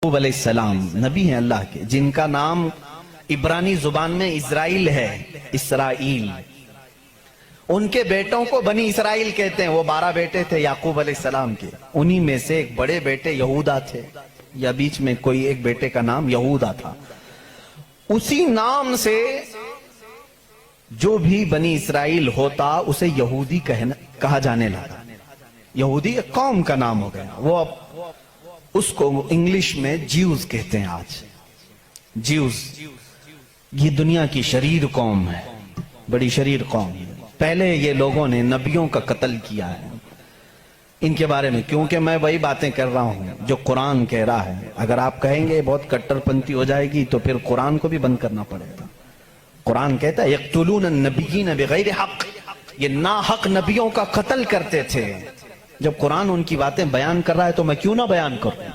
علیہ السلام نبی ہیں اللہ کے، جن کا نام عبرانی زبان میں اسرائیل ہے، اسرائیل۔ ان کے بیٹوں کو بنی اسرائیل کہتے ہیں۔ وہ 12 بیٹے تھے یعقوب علیہ السلام کے، انہی میں سے ایک بڑے بیٹے یہودا تھے، یا بیچ میں کوئی ایک بیٹے کا نام یہودا تھا۔ اسی نام سے جو بھی بنی اسرائیل ہوتا اسے یہودی کہا جانے لگا۔ یہودی ایک قوم کا نام ہو گیا۔ وہ اب اس کو انگلش میں جیوز کہتے ہیں آج، جیوز۔ یہ دنیا کی شریر قوم ہے، بڑی شریر قوم ہے۔ پہلے یہ لوگوں نے نبیوں کا قتل کیا ہے۔ ان کے بارے میں کیونکہ میں وہی باتیں کر رہا ہوں جو قرآن کہہ رہا ہے۔ اگر آپ کہیں گے بہت کٹر پنتھی ہو جائے گی تو پھر قرآن کو بھی بند کرنا پڑے گا۔ قرآن کہتا ہے یقتلون النبیین بغیر حق، یہ ناحق نبیوں کا قتل کرتے تھے۔ جب قرآن ان کی باتیں بیان کر رہا ہے تو میں کیوں نہ بیان کروں؟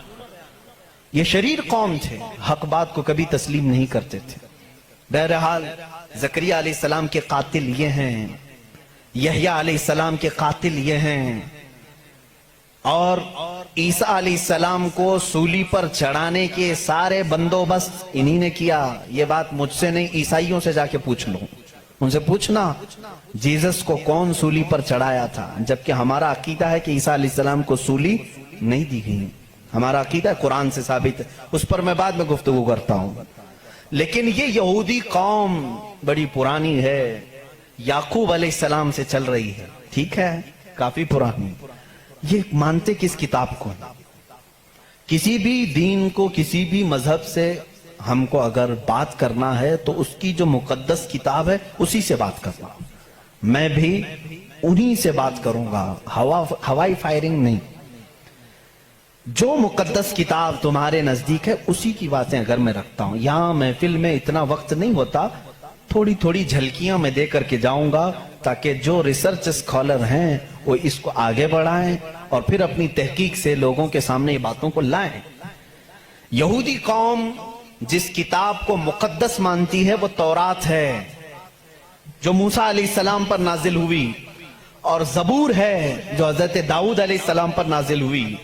یہ شریر قوم تھے، حق بات کو کبھی تسلیم نہیں کرتے تھے۔ بہرحال زکریا علیہ السلام کے قاتل یہ ہیں، یحییٰ علیہ السلام کے قاتل یہ ہیں، اور عیسیٰ علیہ السلام کو سولی پر چڑھانے کے سارے بندوبست انہی نے کیا۔ یہ بات مجھ سے نہیں، عیسائیوں سے جا کے پوچھ لو، ان سے پوچھنا جیزس کو کون سولی پر چڑھایا تھا، جبکہ ہمارا عقیدہ ہے کہ عیسیٰ علیہ السلام کو سولی نہیں دی گئی۔ ہمارا عقیدہ قرآن سے ثابت ہے، اس پر میں بعد میں گفتگو کرتا ہوں۔ لیکن یہ یہودی قوم بڑی پرانی ہے، یعقوب علیہ السلام سے چل رہی ہے، ٹھیک ہے، کافی پرانی۔ یہ مانتے کس کتاب کو؟ کسی بھی دین کو، کسی بھی مذہب سے ہم کو اگر بات کرنا ہے تو اس کی جو مقدس کتاب ہے اسی سے بات کرنا۔ میں بھی انہی سے بات کروں گا، ہوائی فائرنگ نہیں۔ جو مقدس کتاب تمہارے نزدیک ہے اسی کی باتیں اگر میں رکھتا ہوں۔ یہاں محفل میں اتنا وقت نہیں ہوتا، تھوڑی تھوڑی جھلکیاں میں دے کر کے جاؤں گا تاکہ جو ریسرچ اسکالر ہیں وہ اس کو آگے بڑھائیں اور پھر اپنی تحقیق سے لوگوں کے سامنے یہ باتوں کو لائیں۔ یہودی قوم جس کتاب کو مقدس مانتی ہے وہ تورات ہے، جو موسیٰ علیہ السلام پر نازل ہوئی، اور زبور ہے جو حضرت داؤد علیہ السلام پر نازل ہوئی۔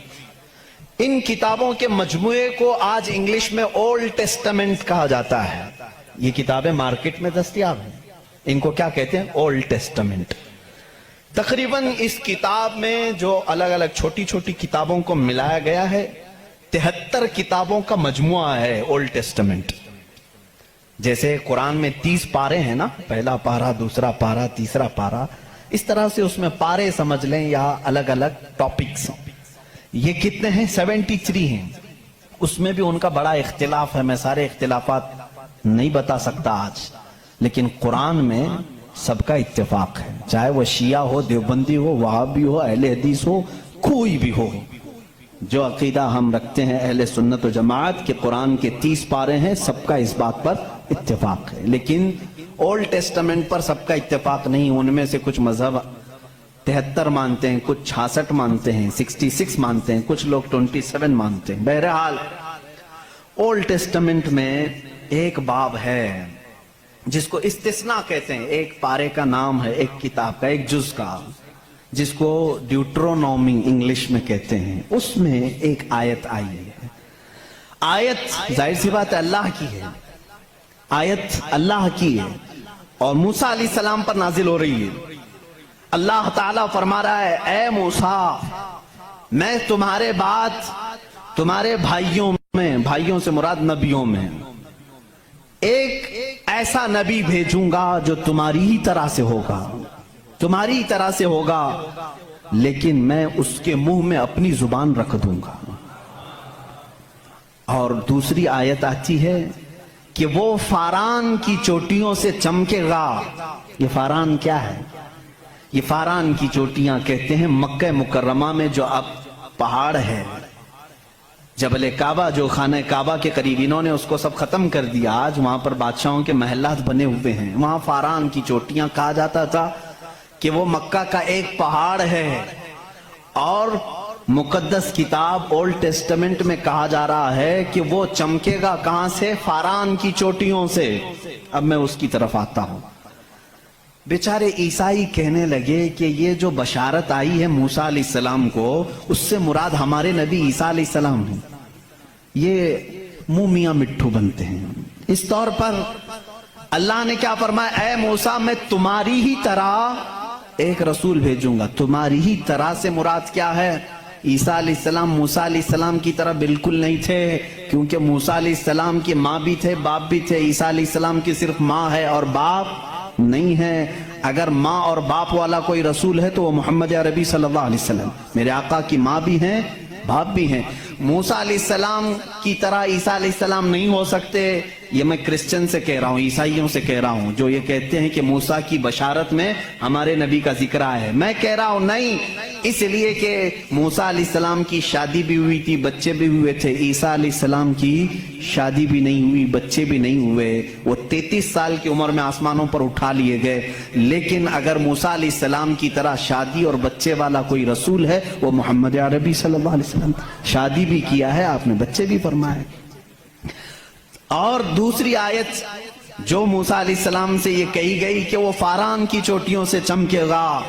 ان کتابوں کے مجموعے کو آج انگلش میں اولڈ ٹیسٹمنٹ کہا جاتا ہے۔ یہ کتابیں مارکیٹ میں دستیاب ہیں، ان کو کیا کہتے ہیں؟ Old testament. تقریباً اس کتاب میں جو الگ الگ چھوٹی چھوٹی کتابوں کو ملایا گیا ہے 73 کتابوں کا مجموعہ ہے اولڈ ٹیسٹمنٹ۔ جیسے قرآن میں 30 پارے ہیں نا، پہلا پارہ، دوسرا پارہ، تیسرا پارہ، اس طرح سے اس میں پارے سمجھ لیں یا الگ الگ ٹاپکس۔ یہ کتنے ہیں؟ 73 ہیں۔ اس میں بھی ان کا بڑا اختلاف ہے، میں سارے اختلافات نہیں بتا سکتا آج، لیکن قرآن میں سب کا اتفاق ہے، چاہے وہ شیعہ ہو، دیوبندی ہو، وہابی ہو، اہل حدیث ہو، کوئی بھی ہو۔ جو عقیدہ ہم رکھتے ہیں اہل سنت و جماعت کہ قرآن کے 30 پارے ہیں، سب کا اس بات پر اتفاق ہے۔ لیکن اولڈ ٹیسٹمنٹ پر سب کا اتفاق نہیں، ان میں سے کچھ مذہب 73 مانتے ہیں، کچھ 66 مانتے ہیں، 66 مانتے ہیں، کچھ لوگ 27 مانتے ہیں۔ بہرحال اولڈ ٹیسٹمنٹ میں ایک باب ہے جس کو استثناء کہتے ہیں، ایک پارے کا نام ہے، ایک کتاب کا، ایک جز کا، جس کو ڈیوٹرونومی انگلش میں کہتے ہیں۔ اس میں ایک آیت آئی ہے۔ آیت ظاہر سی بات ہے اللہ کی ہے، آیت اللہ کی ہے اور موسیٰ علیہ السلام پر نازل ہو رہی ہے۔ اللہ تعالیٰ فرما رہا ہے اے موسیٰ، میں تمہارے بعد تمہارے بھائیوں میں، بھائیوں سے مراد نبیوں میں، ایک ایسا نبی بھیجوں گا جو تمہاری ہی طرح سے ہوگا، تمہاری طرح سے ہوگا، لیکن میں اس کے منہ میں اپنی زبان رکھ دوں گا۔ اور دوسری آیت آتی ہے کہ وہ فاران کی چوٹیوں سے چمکے گا۔ یہ فاران کیا ہے؟ یہ فاران کی چوٹیاں کہتے ہیں مکہ مکرمہ میں جو اب پہاڑ ہے، جبل کعبہ جو خانہ کعبہ کے قریب، انہوں نے اس کو سب ختم کر دیا، آج وہاں پر بادشاہوں کے محلات بنے ہوئے ہیں۔ وہاں فاران کی چوٹیاں کہا جاتا تھا کہ وہ مکہ کا ایک پہاڑ ہے، اور مقدس کتاب اولڈ ٹیسٹمنٹ میں کہا جا رہا ہے کہ وہ چمکے گا کہاں سے؟ فاران کی چوٹیوں سے۔ اب میں اس کی طرف آتا ہوں۔ بیچارے عیسائی کہنے لگے کہ یہ جو بشارت آئی ہے موسیٰ علیہ السلام کو، اس سے مراد ہمارے نبی عیسیٰ علیہ السلام ہیں۔ یہ منہ میاں مٹھو بنتے ہیں. اس طور پر اللہ نے کیا فرمایا؟ اے موسیٰ میں تمہاری ہی طرح ایک رسول بھیجوں گا. تمہاری ہی طرح سے مراد کیا ہے؟ عیسیٰ علیہ السلام موسیٰ علیہ السلام کی طرح بالکل نہیں تھے، کیونکہ موسیٰ علیہ السلام کی ماں بھی تھے باپ بھی تھے. عیسیٰ علیہ السلام کی صرف ماں ہے اور باپ نہیں ہے. اگر ماں اور باپ والا کوئی رسول ہے تو وہ محمد عربی صلی اللہ علیہ وسلم. میرے آقا کی ماں بھی ہیں باپ بھی ہیں. موسیٰ علیہ السلام کی طرح عیسیٰ علیہ السلام نہیں ہو سکتے. یہ میں کرسچن سے کہہ رہا ہوں، عیسائیوں سے کہہ رہا ہوں جو یہ کہتے ہیں کہ موسیٰ کی بشارت میں ہمارے نبی کا ذکر آیا ہے. میں کہہ رہا ہوں نہیں، اس لیے کہ موسیٰ علیہ السلام کی شادی بھی ہوئی تھی، بچے بھی ہوئے تھے. عیسیٰ علیہ السلام کی شادی بھی نہیں ہوئی، بچے بھی نہیں ہوئے. وہ 33 سال کی عمر میں آسمانوں پر اٹھا لیے گئے. لیکن اگر موسیٰ علیہ السلام کی طرح شادی اور بچے والا کوئی رسول ہے وہ محمد عربی صلی اللہ علیہ وسلم. شادی بھی کیا ہے آپ نے، بچے بھی فرمائے. اور دوسری آیت جو موسیٰ علیہ السلام سے یہ کہی گئی کہ وہ فاران کی چوٹیوں سے چمکے گا،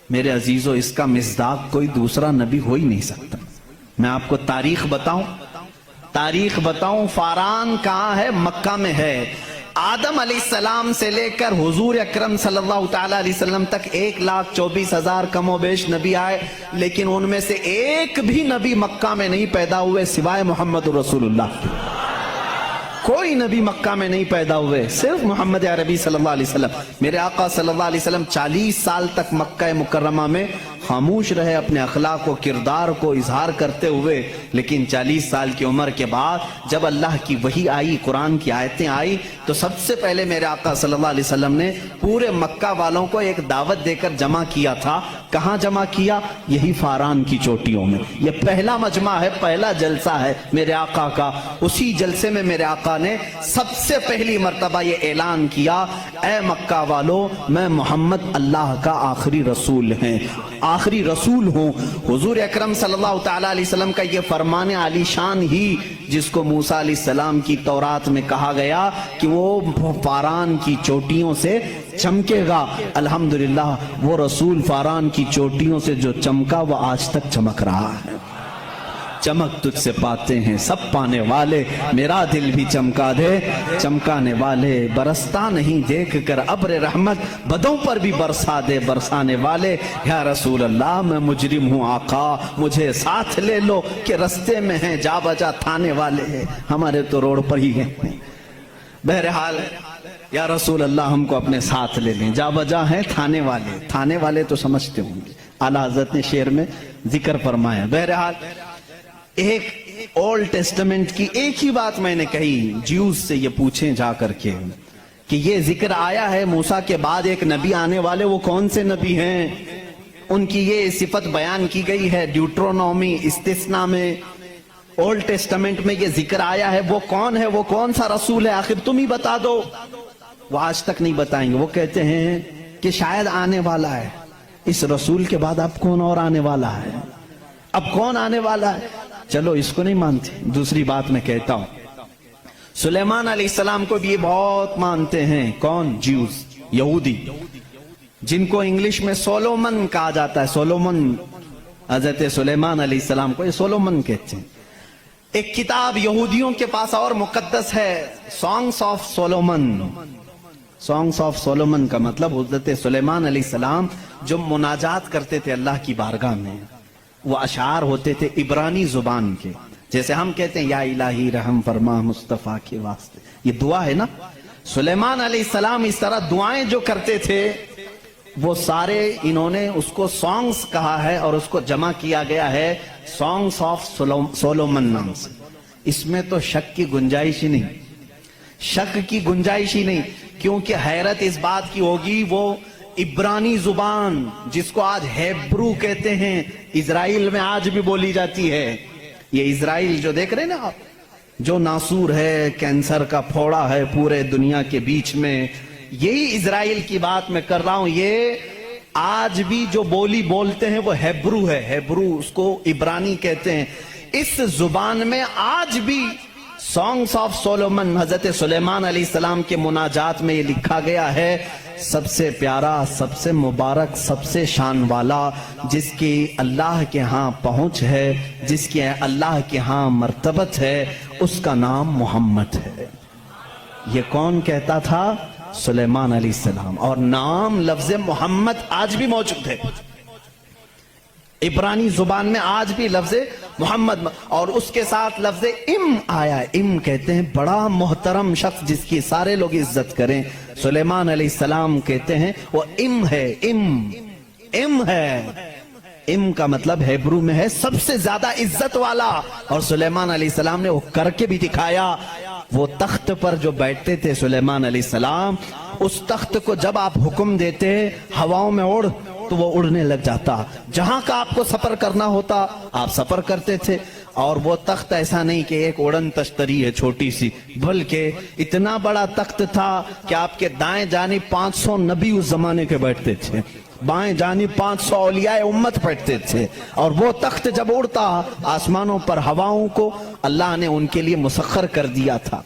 میرے عزیزو اس کا مصداق کوئی دوسرا نبی ہو ہی نہیں سکتا. میں آپ کو تاریخ بتاؤں. فاران کہاں ہے؟ مکہ میں ہے. آدم علیہ السلام سے لے کر حضور اکرم صلی اللہ تعالی علیہ وسلم تک 1,24,000 کم و بیش نبی آئے، لیکن ان میں سے ایک بھی نبی مکہ میں نہیں پیدا ہوئے سوائے محمد رسول اللہ. کوئی نبی مکہ میں نہیں پیدا ہوئے، صرف محمد عربی صلی اللہ علیہ وسلم. میرے آقا صلی اللہ علیہ وسلم 40 سال تک مکہ مکرمہ میں خاموش رہے، اپنے اخلاق و کردار کو اظہار کرتے ہوئے. لیکن 40 سال کی عمر کے بعد جب اللہ کی وحی آئی، قرآن کی آیتیں آئی، تو سب سے پہلے میرے آقا صلی اللہ علیہ وسلم نے پورے مکہ والوں کو ایک دعوت دے کر جمع کیا تھا. کہاں جمع کیا؟ یہی فاران کی چوٹیوں میں. یہ پہلا مجمع ہے، پہلا جلسہ ہے میرے آقا کا. اسی جلسے میں میرے آقا نے سب سے پہلی مرتبہ یہ اعلان کیا، اے مکہ والو، میں محمد اللہ کا آخری رسول ہوں. حضور اکرم صلی اللہ تعالی علیہ وسلم کا یہ فرمان عالی شان ہی، جس کو موسیٰ علیہ السلام کی تورات میں کہا گیا کہ وہ فاران کی چوٹیوں سے چمکے گا، الحمدللہ وہ رسول فاران کی چوٹیوں سے جو چمکا وہ آج تک چمک رہا ہے. چمک تجھ سے پاتے ہیں سب پانے والے، میرا دل بھی چمکا دے چمکانے والے. برستا نہیں دیکھ کر ابر رحمت، بدوں پر بھی برسا دے برسانے والے. یا رسول اللہ میں مجرم ہوں آقا، مجھے ساتھ لے لو کہ رستے میں ہیں جا بجا تھانے والے. ہمارے تو روڈ پر ہی ہیں. بہرحال یا رسول اللہ ہم کو اپنے ساتھ لے لیں. جا بجا ہیں تھانے والے تو سمجھتے ہوں گے، اعلیٰ حضرت نے شعر میں ذکر فرمایا. بہرحال ایک اولڈ ٹیسٹمنٹ کی ایک ہی بات میں نے کہی، جیوز سے یہ پوچھیں جا کر کے کہ یہ ذکر آیا ہے موسیٰ کے بعد ایک نبی آنے والے، وہ کون سے نبی ہیں؟ ان کی یہ صفت بیان کی گئی ہے ڈیوٹرونومی استثناء میں. اولڈ ٹیسٹمنٹ میں یہ ذکر آیا ہے، وہ کون ہے، وہ کون سا رسول ہے، آخر تم ہی بتا دو. وہ آج تک نہیں بتائیں گے. وہ کہتے ہیں کہ شاید آنے والا ہے. اس رسول کے بعد اب کون اور آنے والا ہے؟ اب کون آنے والا ہے؟ چلو اس کو نہیں مانتے. دوسری بات میں کہتا ہوں، سلیمان علیہ السلام کو بھی یہ بہت مانتے ہیں. کون؟ جیوز، یہودی، جن کو انگلش میں سولومن کہا جاتا ہے. سولومن، حضرت سلیمان علیہ السلام کو یہ سولومن کہتے ہیں. ایک کتاب یہودیوں کے پاس اور مقدس ہے، songs of Solomon. Songs of Solomon کا مطلب حضرت سلیمان علیہ السلام جو مناجات کرتے تھے اللہ کی بارگاہ میں، وہ اشعار ہوتے تھے عبرانی زبان کے. جیسے ہم کہتے ہیں یا الہی رحم فرما مصطفیٰ کے واسطے، یہ دعا ہے نا. سلیمان علیہ السلام اس طرح دعائیں جو کرتے تھے وہ سارے انہوں نے اس کو سانگز کہا ہے اور اس کو جمع کیا گیا ہے سانگس آف سولومن نام سے. اس میں تو شک کی گنجائش ہی نہیں، شک کی گنجائش ہی نہیں. کیونکہ حیرت اس بات کی ہوگی، وہ عبرانی زبان جس کو آج ہیبرو کہتے ہیں، اسرائیل میں آج بھی بولی جاتی ہے. یہ اسرائیل جو دیکھ رہے ہیں نا آپ، جو ناسور ہے، کینسر کا پھوڑا ہے پورے دنیا کے بیچ میں، یہی اسرائیل کی بات میں کر رہا ہوں. یہ آج بھی جو بولی بولتے ہیں وہ ہیبرو ہے. ہیبرو اس کو عبرانی کہتے ہیں. اس زبان میں آج بھی سانگس آف سولومن، حضرت سلیمان علیہ السلام کے مناجات میں یہ لکھا گیا ہے سب سے پیارا، سب سے مبارک، سب سے شان والا، جس کی اللہ کے ہاں پہنچ ہے، جس کی اللہ کے ہاں مرتبت ہے، اس کا نام محمد ہے۔ یہ کون کہتا تھا؟ سلیمان علیہ السلام۔ اور نام لفظ محمد آج بھی موجود ہے، عبرانی زبان میں آج بھی لفظ محمد، اور اس کے ساتھ لفظ ام آیا ہے۔ ام کہتے ہیں بڑا محترم شخص جس کی سارے لوگ عزت کریں، سلیمان علیہ السلام کہتے ہیں وہ ام ہے، ام ہے۔ ام کا مطلب ہیبرو میں ہے سب سے زیادہ عزت والا، اور سلیمان علیہ السلام نے وہ کر کے بھی دکھایا۔ وہ تخت پر جو بیٹھتے تھے سلیمان علیہ السلام، اس تخت کو جب آپ حکم دیتے ہواؤں میں اڑ تو وہ اڑنے لگ جاتا، جہاں کا آپ کو سفر کرنا ہوتا آپ سفر کرتے تھے۔ اور وہ تخت ایسا نہیں کہ ایک اڑن تشتری ہے چھوٹی سی، بلکہ اتنا بڑا تخت تھا کہ آپ کے دائیں جانب 500 نبی اس زمانے کے بیٹھتے تھے، بائیں جانب 500 اولیاء امت بیٹھتے تھے، اور وہ تخت جب اڑتا آسمانوں پر ہواؤں کو اللہ نے ان کے لیے مسخر کر دیا تھا،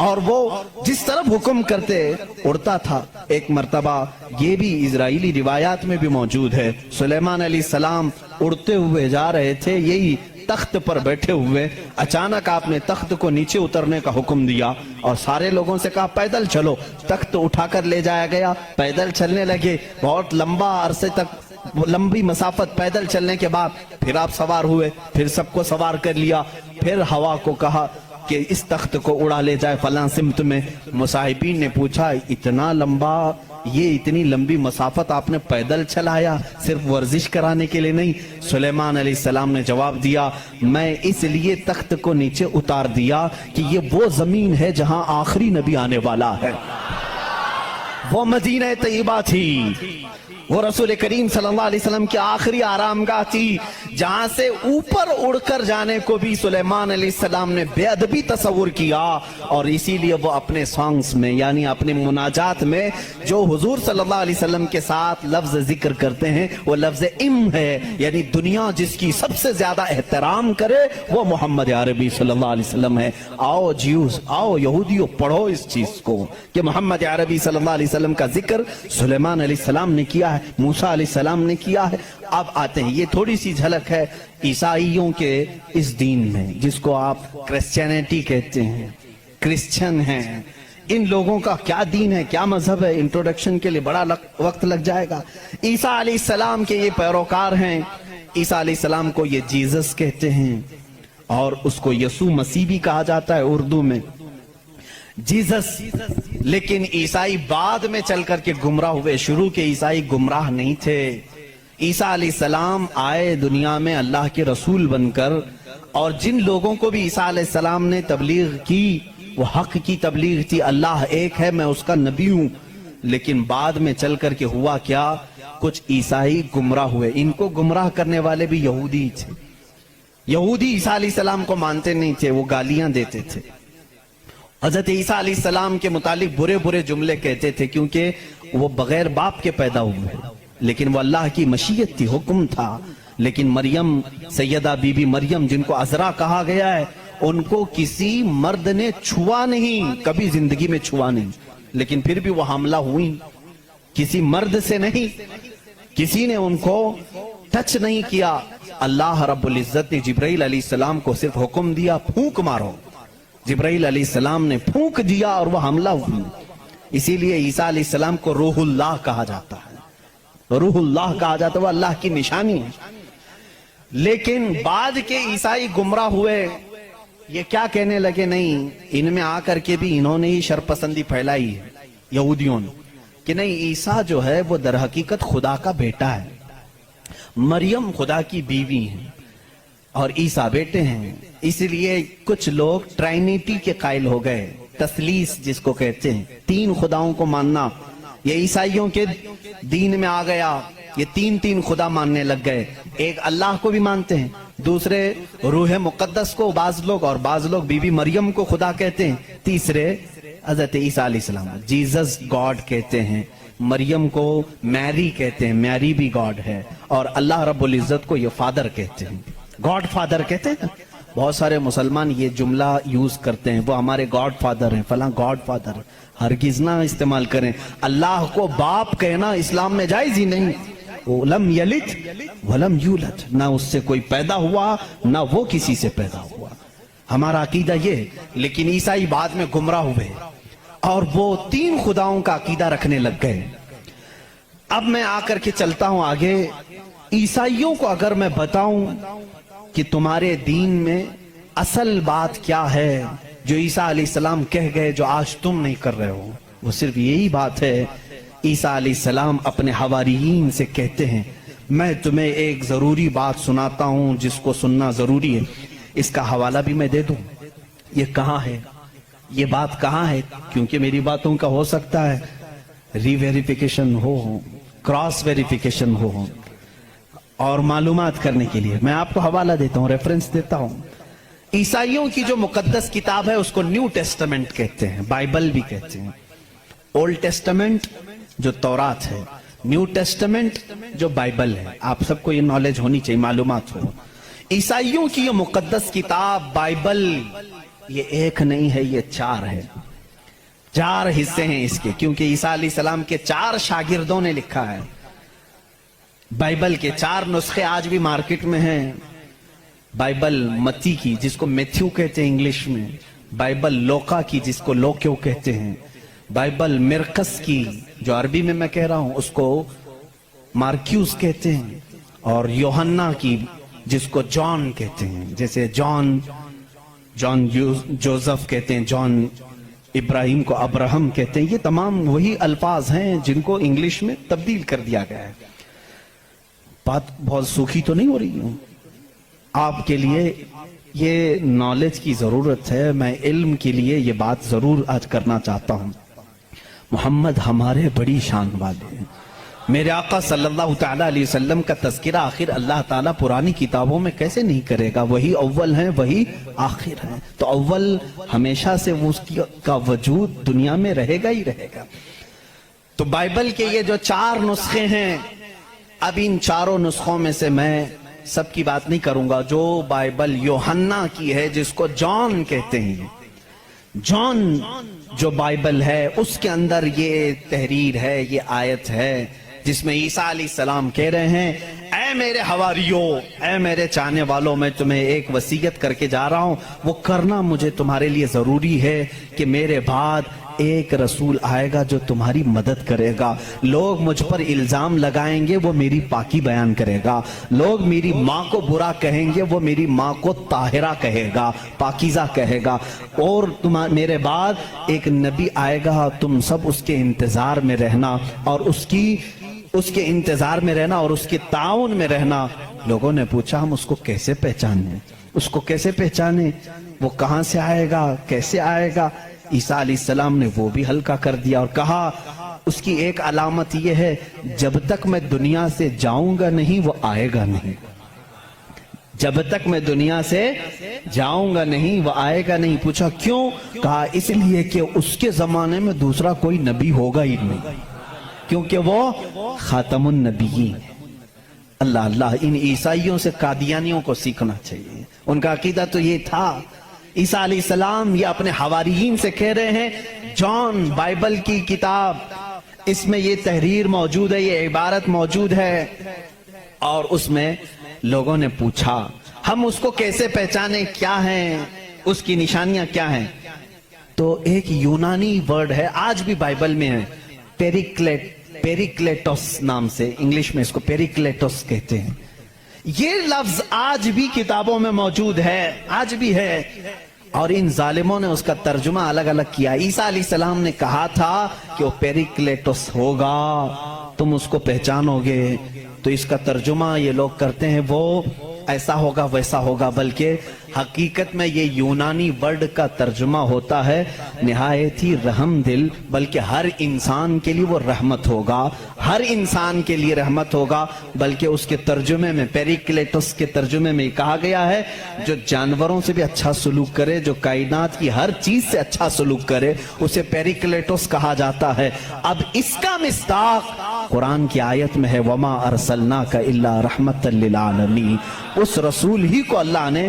اور وہ جس طرف حکم کرتے اڑتا تھا۔ ایک مرتبہ یہ بھی اسرائیلی روایات میں بھی موجود ہے، سلیمان علیہ السلام اڑتے ہوئے جا رہے تھے، یہی تخت پر بیٹھے ہوئے، اچانک آپ نے تخت کو نیچے اترنے کا حکم دیا اور سارے لوگوں سے کہا پیدل چلو۔ تخت اٹھا کر لے جایا گیا، پیدل چلنے لگے، بہت لمبا عرصے تک لمبی مسافت پیدل چلنے کے بعد پھر آپ سوار ہوئے، پھر سب کو سوار کر لیا، پھر ہوا کو کہا کہ اس تخت کو اڑا لے جائے فلاں سمت میں۔ مصاحبین نے پوچھا اتنا لمبا، یہ اتنی لمبی مسافت آپ نے پیدل چلایا، صرف ورزش کرانے کے لیے نہیں؟ سلیمان علیہ السلام نے جواب دیا میں اس لیے تخت کو نیچے اتار دیا کہ یہ وہ زمین ہے جہاں آخری نبی آنے والا ہے، وہ مدینہ طیبہ تھی، وہ رسول کریم صلی اللہ علیہ وسلم کی آخری آرام گاہ تھی، جہاں سے اوپر اڑ کر جانے کو بھی سلیمان علیہ السلام نے بے ادبی تصور کیا، اور اسی لیے وہ اپنے سانگز میں یعنی اپنے مناجات میں جو حضور صلی اللہ علیہ وسلم کے ساتھ لفظ ذکر کرتے ہیں وہ لفظ ام ہے، یعنی دنیا جس کی سب سے زیادہ احترام کرے وہ محمد عربی صلی اللہ علیہ وسلم ہے۔ آؤ جیوز، آؤ یہودیوں، پڑھو اس چیز کو کہ محمد عربی صلی اللہ علیہ وسلم کا ذکر سلیمان علیہ السلام نے کیا ہے، موسیٰ علیہ السلام نے کیا ہے۔ اب آتے ہیں، یہ تھوڑی سی جھلک ہے عیسائیوں کے اس دین میں جس کو آپ کرسچینٹی کہتے ہیں، کرسچن ہیں، ان لوگوں کا کیا دین ہے، کیا مذہب ہے، انٹروڈکشن کے لیے بڑا وقت لگ جائے گا۔ عیسیٰ علیہ السلام کے یہ پیروکار ہیں، عیسیٰ علیہ السلام کو یہ جیزس کہتے ہیں، اور اس کو یسوع مسیح بھی کہا جاتا ہے اردو میں، جیزس۔ لیکن عیسائی بعد میں چل کر کے گمراہ ہوئے، شروع کے عیسائی گمراہ نہیں تھے۔ عیسیٰ علیہ السلام آئے دنیا میں اللہ کے رسول بن کر، اور جن لوگوں کو بھی عیسیٰ علیہ السلام نے تبلیغ کی وہ حق کی تبلیغ تھی، اللہ ایک ہے، میں اس کا نبی ہوں۔ لیکن بعد میں چل کر کے ہوا کیا، کچھ عیسائی گمراہ ہوئے۔ ان کو گمراہ کرنے والے بھی یہودی تھے، یہودی عیسیٰ علیہ السلام کو مانتے نہیں تھے، وہ گالیاں دیتے تھے، حضرت عیسیٰ علیہ السلام کے متعلق برے برے جملے کہتے تھے، کیونکہ وہ بغیر باپ کے پیدا ہوئے، لیکن وہ اللہ کی مشیت تھی، حکم تھا۔ لیکن مریم، سیدہ بی بی مریم جن کو عذرا کہا گیا ہے، ان کو کسی مرد نے چھوا نہیں، کبھی زندگی میں چھوا نہیں، لیکن پھر بھی وہ حاملہ ہوئی، کسی مرد سے نہیں، کسی نے ان کو ٹچ نہیں کیا۔ اللہ رب العزت نے جبرائیل علیہ السلام کو صرف حکم دیا پھونک مارو، جبرائیل علیہ السلام نے پھونک دیا اور وہ حملہ ہوئی۔ اسی لیے عیسیٰ علیہ السلام کو روح اللہ کہا جاتا ہے، روح اللہ کہا جاتا ہے، وہ اللہ کی نشانی ہے۔ لیکن بعد کے عیسائی گمراہ ہوئے، یہ کیا کہنے لگے، نہیں ان میں آ کر کے بھی انہوں نے ہی شرپسندی پھیلائی ہے یہودیوں نے، کہ نہیں عیسیٰ جو ہے وہ در حقیقت خدا کا بیٹا ہے، مریم خدا کی بیوی ہیں اور عیسیٰ بیٹے ہیں۔ اس لیے کچھ لوگ ٹرائنیٹی کے قائل ہو گئے، تثلیث جس کو کہتے ہیں، تین خداؤں کو ماننا، یہ عیسائیوں کے دین میں آ گیا، یہ تین خدا ماننے لگ گئے۔ ایک اللہ کو بھی مانتے ہیں، دوسرے روح مقدس کو بعض لوگ، اور بعض لوگ بی بی مریم کو خدا کہتے ہیں، تیسرے حضرت عیسیٰ علیہ السلام جیزس گاڈ کہتے ہیں، مریم کو میری کہتے ہیں، میری بھی گاڈ ہے، اور اللہ رب العزت کو یہ فادر کہتے ہیں، گاڈ فادر کہتے ہیں۔ بہت سارے مسلمان یہ جملہ یوز کرتے ہیں، وہ ہمارے گاڈ فادر ہیں، فلاں گاڈ فادر، ہرگز نہ استعمال کریں۔ اللہ کو باپ کہنا اسلام میں جائز ہی نہیں۔ لم یلد ولم یولد، نہ اس سے کوئی پیدا ہوا نہ وہ کسی سے پیدا ہوا، ہمارا عقیدہ یہ۔ لیکن عیسائی بعد میں گمراہ ہوئے اور وہ 3 خداؤں کا عقیدہ رکھنے لگ گئے۔ اب میں آ کر کے چلتا ہوں آگے۔ عیسائیوں کو اگر میں بتاؤں کہ تمہارے دین میں اصل بات کیا ہے جو عیسیٰ علیہ السلام کہہ گئے جو آج تم نہیں کر رہے ہو، وہ صرف یہی بات ہے۔ عیسیٰ علیہ السلام اپنے حواریین سے کہتے ہیں میں تمہیں ایک ضروری بات سناتا ہوں جس کو سننا ضروری ہے، اس کا حوالہ بھی میں دے دوں۔ یہ کہاں ہے، یہ بات کہاں ہے؟ کیونکہ میری باتوں کا ہو سکتا ہے ری ویریفیکیشن ہو، کراس ویریفیکیشن ہو، اور معلومات کرنے کے لیے میں آپ کو حوالہ دیتا ہوں، ریفرنس دیتا ہوں۔ عیسائیوں کی جو مقدس کتاب ہے اس کو نیو ٹیسٹمنٹ کہتے ہیں، بائبل بھی کہتے ہیں۔ اولڈ ٹیسٹمنٹ جو تورات ہے، نیو ٹیسٹمنٹ جو بائبل ہے۔ آپ سب کو یہ نالج ہونی چاہیے، معلومات ہو۔ عیسائیوں کی یہ مقدس کتاب بائبل یہ ایک نہیں ہے، یہ 4 ہے، 4 حصے ہیں اس کے، کیونکہ عیسیٰ علیہ السلام کے 4 شاگردوں نے لکھا ہے۔ بائبل کے 4 نسخے آج بھی مارکیٹ میں ہیں۔ بائبل متی کی جس کو میتھیو کہتے ہیں انگلش میں، بائبل لوکا کی جس کو لوکیو کہتے ہیں، بائبل مرقس کی جو عربی میں کہہ رہا ہوں اس کو مارکیوس کہتے ہیں، اور یوحنا کی جس کو جان کہتے ہیں، جیسے جان جوزف کہتے ہیں، جان ابراہیم کو ابراہم کہتے ہیں۔ یہ تمام وہی الفاظ ہیں جن کو انگلش میں تبدیل کر دیا گیا ہے۔ بات بہت سوکھی تو نہیں ہو رہی ہوں، آپ کے لیے یہ نالج کی ضرورت ہے، میں علم کے لیے یہ بات ضرور آج کرنا چاہتا ہوں۔ محمد ہمارے بڑی شان والے ہیں، میرے آقا صلی اللہ تعالیٰ علیہ وسلم کا تذکرہ آخر اللہ تعالیٰ پرانی کتابوں میں کیسے نہیں کرے گا؟ وہی اول ہیں، وہی آخر ہیں، تو اول ہمیشہ سے اس کا وجود دنیا میں رہے گا ہی رہے گا۔ تو بائبل کے یہ جو 4 نسخے ہیں، اب ان 4 نسخوں میں سے میں سب کی بات نہیں کروں گا۔ جو بائبل یوحنا کی ہے جس کو جان کہتے ہیں، جان جو بائبل ہے اس کے اندر یہ تحریر ہے، یہ آیت ہے جس میں عیسیٰ علیہ السلام کہہ رہے ہیں اے میرے حواریوں، اے میرے چاہنے والوں، میں تمہیں ایک وصیت کر کے جا رہا ہوں، وہ کرنا مجھے تمہارے لیے ضروری ہے کہ میرے بعد ایک رسول آئے گا جو تمہاری مدد کرے گا۔ لوگ مجھ پر الزام لگائیں گے، وہ میری پاکی بیان کرے گا۔ لوگ میری ماں کو برا کہیں گے، وہ میری ماں کو طاہرہ کہے گا، پاکیزہ کہے گا۔ اور میرے بعد ایک نبی آئے گا، تم سب اس کے انتظار میں رہنا اور اس کے انتظار میں رہنا اور اس کے تعاون میں رہنا۔ لوگوں نے پوچھا ہم اس کو کیسے پہچانیں، اس کو کیسے پہچانیں، وہ کہاں سے آئے گا، کیسے آئے گا؟ عیسیٰ علیہ السلام نے وہ بھی ہلکا کر دیا اور کہا اس کی ایک علامت یہ ہے جب تک میں دنیا سے جاؤں گا نہیں وہ آئے گا نہیں، جب تک میں دنیا سے جاؤں گا نہیں وہ آئے گا نہیں۔ پوچھا کیوں؟ کہا اس لیے کہ اس کے زمانے میں دوسرا کوئی نبی ہوگا ہی نہیں، کیونکہ وہ خاتم النبیین۔ اللہ اللہ، ان عیسائیوں سے قادیانیوں کو سیکھنا چاہیے، ان کا عقیدہ تو یہ تھا۔ عیسیٰ علیہ السلام یہ اپنے حواریین سے کہہ رہے ہیں جان بائبل کی کتاب، اس میں یہ تحریر موجود ہے، یہ عبارت موجود ہے، اور اس میں لوگوں نے پوچھا ہم اس کو کیسے پہچانے، کیا ہیں اس کی نشانیاں کیا ہیں؟ تو ایک یونانی ورڈ ہے، آج بھی بائبل میں ہے، پیریکلیٹوس نام سے، انگلش میں اس کو پیریکلیٹوس کہتے ہیں۔ یہ لفظ آج بھی کتابوں میں موجود ہے، آج بھی ہے، اور ان ظالموں نے اس کا ترجمہ الگ الگ کیا۔ عیسیٰ علیہ السلام نے کہا تھا کہ وہ پیریکلیٹوس ہوگا، تم اس کو پہچانو گے، تو اس کا ترجمہ یہ لوگ کرتے ہیں وہ ایسا ہوگا ویسا ہوگا، بلکہ حقیقت میں یہ یونانی ورڈ کا ترجمہ ہوتا ہے نہایت ہی رحم دل، بلکہ ہر انسان کے لیے وہ رحمت ہوگا، ہر انسان کے لیے رحمت ہوگا۔ بلکہ اس کے ترجمے میں پیریکلیٹوس کے ترجمے میں کہا گیا ہے جو جانوروں سے بھی اچھا سلوک کرے، جو کائنات کی ہر چیز سے اچھا سلوک کرے، اسے پیریکلیٹوس کہا جاتا ہے۔ اب اس کا مصداق قرآن کی آیت میں ہے وَمَا أَرْسَلْنَاكَ إِلَّا رَحْمَةً لِلْعَالَمِينَ، اس رسول ہی کو اللہ نے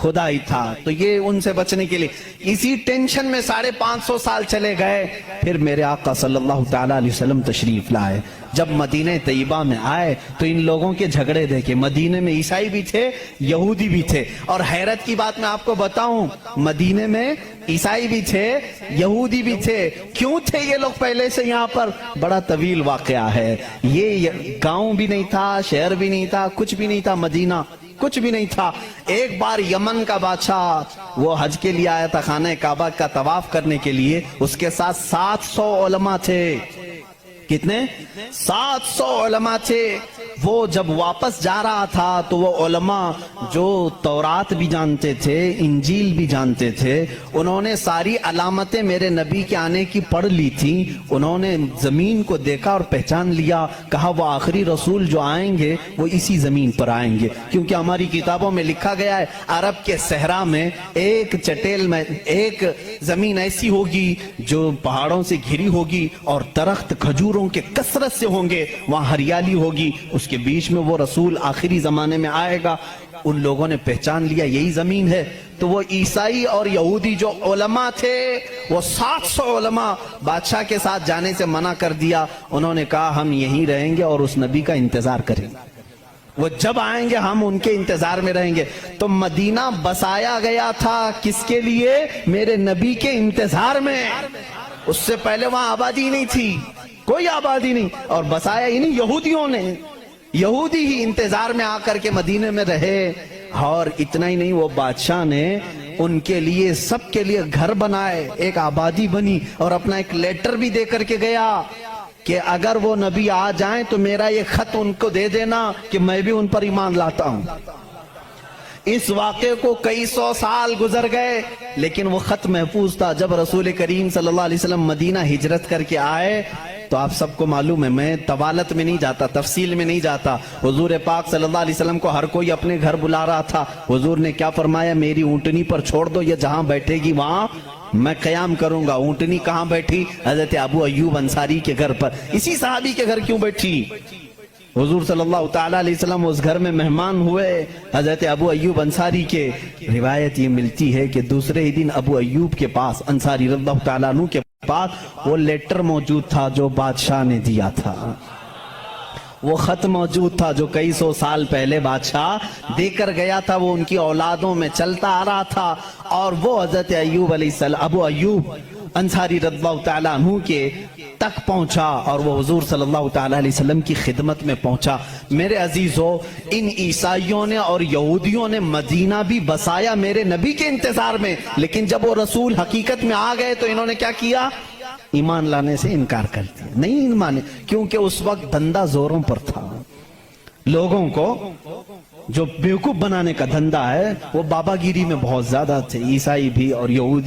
خدا ہی تھا. تو یہ ان سے بچنے کے لیے اسی ٹینشن میں 550 سال چلے گئے. پھر میرے آقا صلی اللہ تعالیٰ علیہ وسلم تشریف لائے. جب مدینہ طیبہ میں آئے تو ان لوگوں کے جھگڑے دیکھے. مدینے میں عیسائی بھی تھے, یہودی بھی تھے. اور حیرت کی بات میں آپ کو بتاؤں, مدینے میں عیسائی بھی تھے, یہودی بھی تھے. کیوں تھے یہ لوگ پہلے سے یہاں پر؟ بڑا طویل واقعہ ہے. یہ گاؤں بھی نہیں تھا, شہر بھی نہیں تھا, کچھ بھی نہیں تھا. مدینہ کچھ بھی نہیں تھا. ایک بار یمن کا بادشاہ وہ حج کے لیے آیا تھا, خانہ کعبہ کا طواف کرنے کے لیے. اس کے ساتھ 700 علماء تھے. کتنے؟ 700 علماء تھے. وہ جب واپس جا رہا تھا تو وہ علماء جو تورات بھی جانتے تھے, انجیل بھی جانتے تھے, انہوں نے ساری علامتیں میرے نبی کے آنے کی پڑھ لی تھی. انہوں نے زمین کو دیکھا اور پہچان لیا. کہا وہ آخری رسول جو آئیں گے وہ اسی زمین پر آئیں گے, کیونکہ ہماری کتابوں میں لکھا گیا ہے عرب کے صحرا میں ایک چٹیل میں ایک زمین ایسی ہوگی جو پہاڑوں سے گھری ہوگی اور درخت کھجوروں کے کثرت سے ہوں گے, وہاں ہریالی ہوگی, اس کے بیچ میں وہ رسول آخری زمانے میں آئے گا. ان لوگوں نے پہچان لیا یہی زمین ہے. تو وہ عیسائی اور یہودی جو علماء تھے, وہ 700 علماء بادشاہ کے ساتھ جانے سے منع کر دیا. انہوں نے کہا ہم یہیں رہیں گے اور اس نبی کا انتظار کریں گے, وہ جب آئیں گے ہم ان کے انتظار میں رہیں گے. تو مدینہ بسایا گیا تھا کس کے لیے؟ میرے نبی کے انتظار میں. اس سے پہلے وہاں آبادی نہیں تھی, کوئی آبادی نہیں, اور بسایا ہی نہیں یہودیوں نے. یہودی ہی انتظار میں آ کر کے مدینے میں رہے. اور اتنا ہی نہیں, وہ بادشاہ نے ان کے لیے سب کے لیے گھر بنائے, ایک آبادی بنی, اور اپنا ایک لیٹر بھی دے کر کے گیا کہ اگر وہ نبی آ جائیں تو میرا یہ خط ان کو دے دینا کہ میں بھی ان پر ایمان لاتا ہوں. اس واقعے کو کئی سو سال گزر گئے لیکن وہ خط محفوظ تھا. جب رسول کریم صلی اللہ علیہ وسلم مدینہ ہجرت کر کے آئے تو آپ سب کو معلوم ہے, میں طوالت میں نہیں جاتا, تفصیل میں نہیں جاتا. حضور پاک صلی اللہ علیہ وسلم کو ہر کوئی اپنے گھر بلا رہا تھا. حضور نے کیا فرمایا؟ میری اونٹنی پر چھوڑ دو, یہ جہاں بیٹھے گی وہاں میں قیام کروں گا. اونٹنی کہاں بیٹھی؟ حضرت ابو ایوب انصاری کے گھر پر. اسی صحابی کے گھر کیوں بیٹھی؟ حضور صلی اللہ تعالیٰ علیہ وسلم اس گھر میں مہمان ہوئے حضرت ابو ایوب انصاری کے. روایت یہ ملتی ہے کہ دوسرے ہی دن ابو ایوب کے پاس, انصاری رضی اللہ تعالیٰ عنہ کے پاس, وہ لیٹر موجود تھا جو بادشاہ نے دیا تھا. وہ خط موجود تھا جو کئی سو سال پہلے بادشاہ دے کر گیا تھا. وہ ان کی اولادوں میں چلتا آ رہا تھا. اور وہ حضرت ایوب علیہ السلام, ابو ایوب انصاری رضی اللہ تعالیٰ عنہ کے تک پہنچا اور وہ حضور صلی اللہ تعالیٰ علیہ وسلم کی خدمت میں پہنچا. میرے عزیزو, ان عیسائیوں نے اور یہودیوں نے مدینہ بھی بسایا میرے نبی کے انتظار میں, لیکن جب وہ رسول حقیقت میں آ گئے تو انہوں نے کیا کیا؟ ایمان لانے سے انکار کر دیا. نہیں مانے, کیونکہ اس وقت دھندا زوروں پر تھا. لوگوں کو جو بیوقوف بنانے کا دھندا ہے وہ بابا گیری میں بہت زیادہ تھے, عیسائی بھی اور یہودی